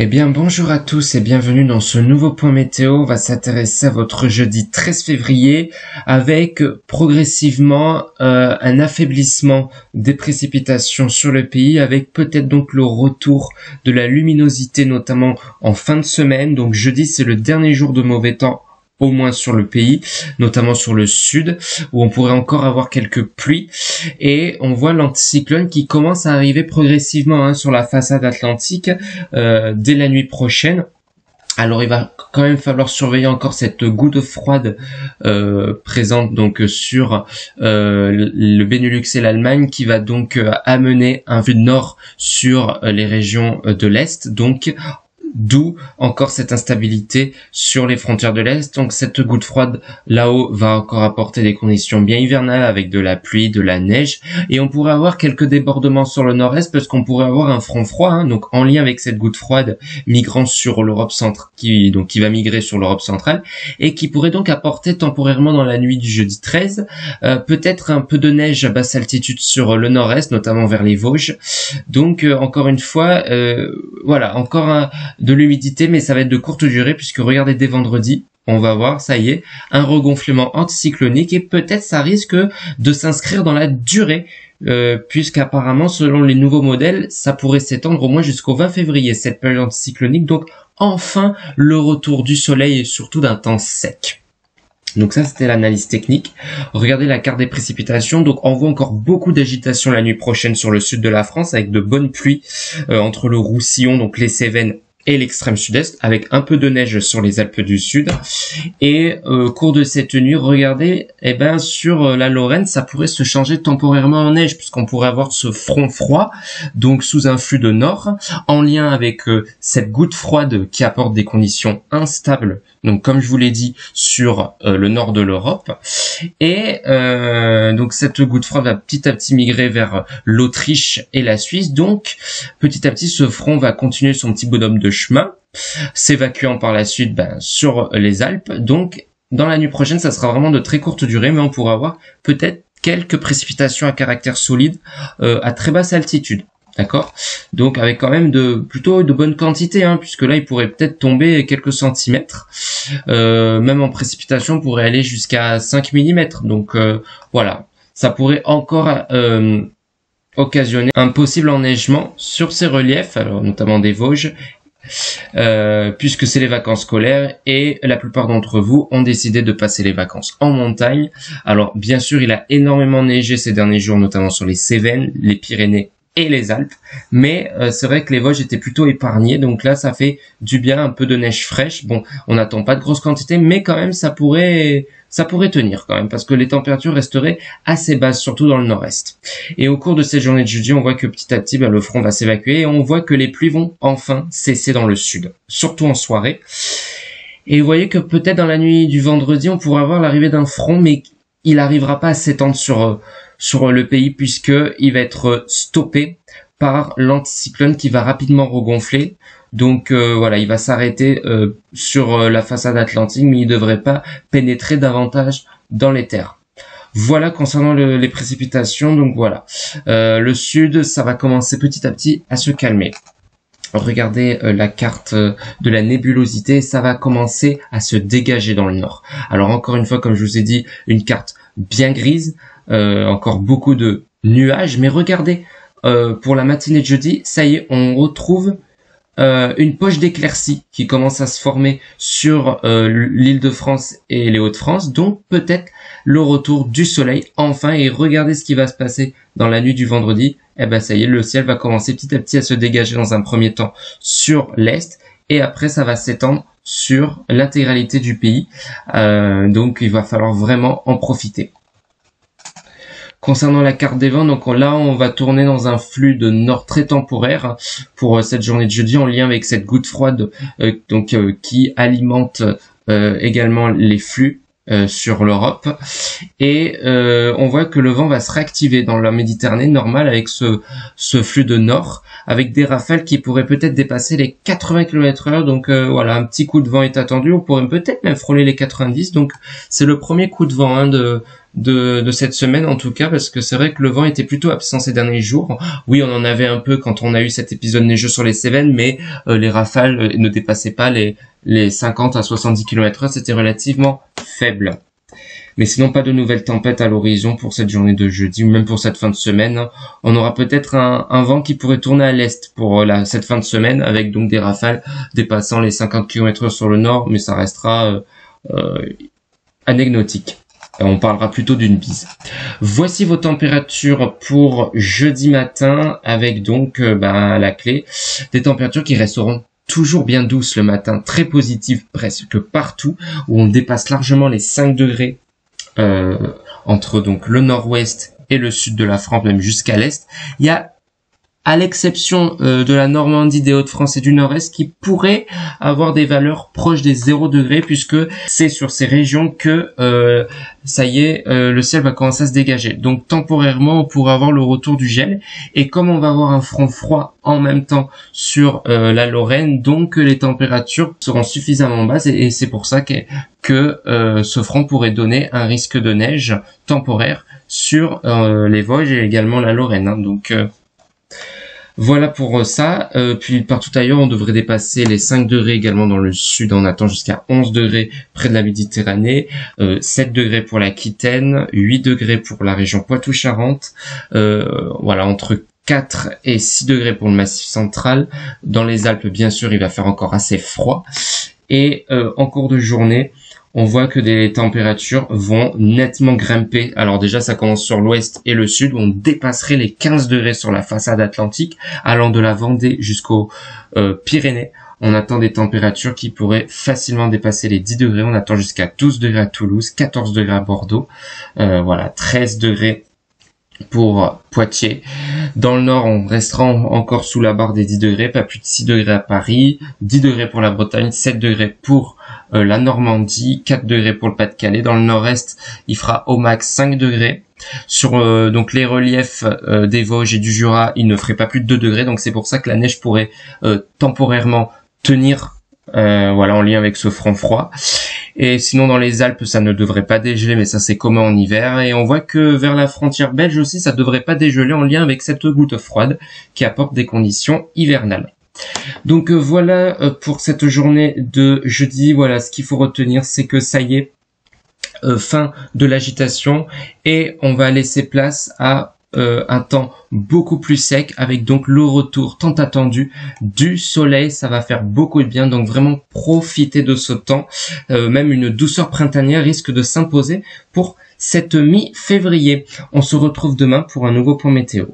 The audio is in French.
Eh bien, bonjour à tous et bienvenue dans ce nouveau point météo. On va s'intéresser à votre jeudi 13 février avec progressivement un affaiblissement des précipitations sur le pays, avec peut-être donc le retour de la luminosité, notamment en fin de semaine. Donc jeudi, c'est le dernier jour de mauvais temps, au moins sur le pays, notamment sur le sud, où on pourrait encore avoir quelques pluies. Et on voit l'anticyclone qui commence à arriver progressivement sur la façade atlantique dès la nuit prochaine. Alors il va quand même falloir surveiller encore cette goutte froide présente donc sur le Benelux et l'Allemagne, qui va donc amener un vent nord sur les régions de l'Est, donc d'où encore cette instabilité sur les frontières de l'Est. Donc cette goutte froide là-haut va encore apporter des conditions bien hivernales avec de la pluie, de la neige, et on pourrait avoir quelques débordements sur le nord-est parce qu'on pourrait avoir un front froid, donc en lien avec cette goutte froide migrant sur l'Europe centrale, qui va migrer sur l'Europe centrale et qui pourrait donc apporter temporairement dans la nuit du jeudi 13 peut-être un peu de neige à basse altitude sur le nord-est, notamment vers les Vosges. Donc encore une fois, voilà, encore de l'humidité, mais ça va être de courte durée, puisque regardez, dès vendredi, on va voir, ça y est, un regonflement anticyclonique, et peut-être ça risque de s'inscrire dans la durée, puisqu'apparemment, selon les nouveaux modèles, ça pourrait s'étendre au moins jusqu'au 20 février, cette période anticyclonique. Donc enfin le retour du soleil et surtout d'un temps sec. Donc ça, c'était l'analyse technique. Regardez la carte des précipitations. Donc on voit encore beaucoup d'agitation la nuit prochaine sur le sud de la France, avec de bonnes pluies entre le Roussillon, donc les Cévennes, et l'extrême sud-est, avec un peu de neige sur les Alpes du Sud. Et au cours de cette nuit, regardez, sur la Lorraine, ça pourrait se changer temporairement en neige, puisqu'on pourrait avoir ce front froid, donc sous un flux de nord, en lien avec cette goutte froide qui apporte des conditions instables, donc comme je vous l'ai dit, sur le nord de l'Europe. Et donc cette goutte froide va petit à petit migrer vers l'Autriche et la Suisse. Donc petit à petit, ce front va continuer son petit bonhomme de chemin, s'évacuant par la suite sur les Alpes. Donc dans la nuit prochaine, ça sera vraiment de très courte durée, mais on pourra avoir peut-être quelques précipitations à caractère solide à très basse altitude. D'accord? Donc avec quand même plutôt de bonnes quantités, puisque là il pourrait peut-être tomber quelques centimètres. Même en précipitation, on pourrait aller jusqu'à 5 mm. Donc voilà, ça pourrait encore occasionner un possible enneigement sur ces reliefs, alors notamment des Vosges, puisque c'est les vacances scolaires et la plupart d'entre vous ont décidé de passer les vacances en montagne. Alors bien sûr, il a énormément neigé ces derniers jours, notamment sur les Cévennes, les Pyrénées et les Alpes, mais c'est vrai que les Vosges étaient plutôt épargnés, donc là ça fait du bien, un peu de neige fraîche. Bon, on n'attend pas de grosses quantités, mais quand même ça pourrait tenir quand même, parce que les températures resteraient assez basses, surtout dans le nord-est. Et au cours de cette journée de jeudi, on voit que petit à petit le front va s'évacuer, et on voit que les pluies vont enfin cesser dans le sud, surtout en soirée. Et vous voyez que peut-être dans la nuit du vendredi, on pourra avoir l'arrivée d'un front, mais il n'arrivera pas à s'étendre sur le pays, puisque il va être stoppé par l'anticyclone qui va rapidement regonfler. Donc voilà, il va s'arrêter sur la façade atlantique, mais il ne devrait pas pénétrer davantage dans les terres. Voilà concernant les précipitations. Donc voilà, le sud, ça va commencer petit à petit à se calmer. Regardez la carte de la nébulosité, ça va commencer à se dégager dans le nord. Alors encore une fois, comme je vous ai dit, une carte bien grise, encore beaucoup de nuages, mais regardez, pour la matinée de jeudi, ça y est, on retrouve une poche d'éclaircies qui commence à se former sur l'Île-de-France et les Hauts-de-France, donc peut-être le retour du soleil enfin. Et regardez ce qui va se passer dans la nuit du vendredi. Ça y est, le ciel va commencer petit à petit à se dégager dans un premier temps sur l'est, et après ça va s'étendre sur l'intégralité du pays, donc il va falloir vraiment en profiter. Concernant la carte des vents, donc là on va tourner dans un flux de nord très temporaire pour cette journée de jeudi, en lien avec cette goutte froide qui alimente également les flux sur l'Europe. Et on voit que le vent va se réactiver dans la Méditerranée normale avec ce flux de nord, avec des rafales qui pourraient peut-être dépasser les 80 km/h. Donc voilà, un petit coup de vent est attendu, on pourrait peut-être même frôler les 90. Donc c'est le premier coup de vent de cette semaine en tout cas, parce que c'est vrai que le vent était plutôt absent ces derniers jours. Oui, on en avait un peu quand on a eu cet épisode neigeux sur les Cévennes, mais les rafales ne dépassaient pas les 50 à 70 km/h, c'était relativement faible. Mais sinon, pas de nouvelles tempêtes à l'horizon pour cette journée de jeudi, ou même pour cette fin de semaine. On aura peut-être un vent qui pourrait tourner à l'est pour cette fin de semaine, avec donc des rafales dépassant les 50 km/h sur le nord, mais ça restera anecdotique. On parlera plutôt d'une bise. Voici vos températures pour jeudi matin, avec donc à la clé des températures qui resteront toujours bien douces le matin, très positives presque partout, où on dépasse largement les 5 degrés entre donc le nord-ouest et le sud de la France, même jusqu'à l'est. Il y a, à l'exception de la Normandie, des Hauts-de-France et du Nord-Est, qui pourraient avoir des valeurs proches des 0 degrés, puisque c'est sur ces régions que ça y est, le ciel va commencer à se dégager. Donc temporairement, on pourrait avoir le retour du gel, et comme on va avoir un front froid en même temps sur la Lorraine, donc les températures seront suffisamment basses, et c'est pour ça que ce front pourrait donner un risque de neige temporaire sur les Vosges et également la Lorraine. Donc voilà pour ça. Puis partout ailleurs, on devrait dépasser les 5 degrés également dans le sud. On attend jusqu'à 11 degrés près de la Méditerranée, 7 degrés pour l'Aquitaine, 8 degrés pour la région Poitou-Charentes, voilà, entre 4 et 6 degrés pour le Massif central. Dans les Alpes, bien sûr, il va faire encore assez froid. Et en cours de journée, on voit que des températures vont nettement grimper. Alors déjà, ça commence sur l'ouest et le sud, où on dépasserait les 15 degrés sur la façade atlantique, allant de la Vendée jusqu'aux Pyrénées. On attend des températures qui pourraient facilement dépasser les 10 degrés. On attend jusqu'à 12 degrés à Toulouse, 14 degrés à Bordeaux, voilà, 13 degrés pour Poitiers. Dans le nord, on restera encore sous la barre des 10 degrés, pas plus de 6 degrés à Paris, 10 degrés pour la Bretagne, 7 degrés pour la Normandie, 4 degrés pour le Pas-de-Calais. Dans le nord-est, il fera au max 5 degrés. Sur donc les reliefs des Vosges et du Jura, il ne ferait pas plus de 2 degrés, donc c'est pour ça que la neige pourrait temporairement tenir voilà, en lien avec ce front froid. Et sinon, dans les Alpes, ça ne devrait pas dégeler, mais ça c'est commun en hiver. Et on voit que vers la frontière belge aussi, ça devrait pas dégeler en lien avec cette goutte froide qui apporte des conditions hivernales. Donc voilà pour cette journée de jeudi. Voilà, ce qu'il faut retenir, c'est que ça y est, fin de l'agitation, et on va laisser place à un temps beaucoup plus sec, avec donc le retour tant attendu du soleil. Ça va faire beaucoup de bien, donc vraiment profitez de ce temps. Même une douceur printanière risque de s'imposer pour cette mi-février. On se retrouve demain pour un nouveau point météo.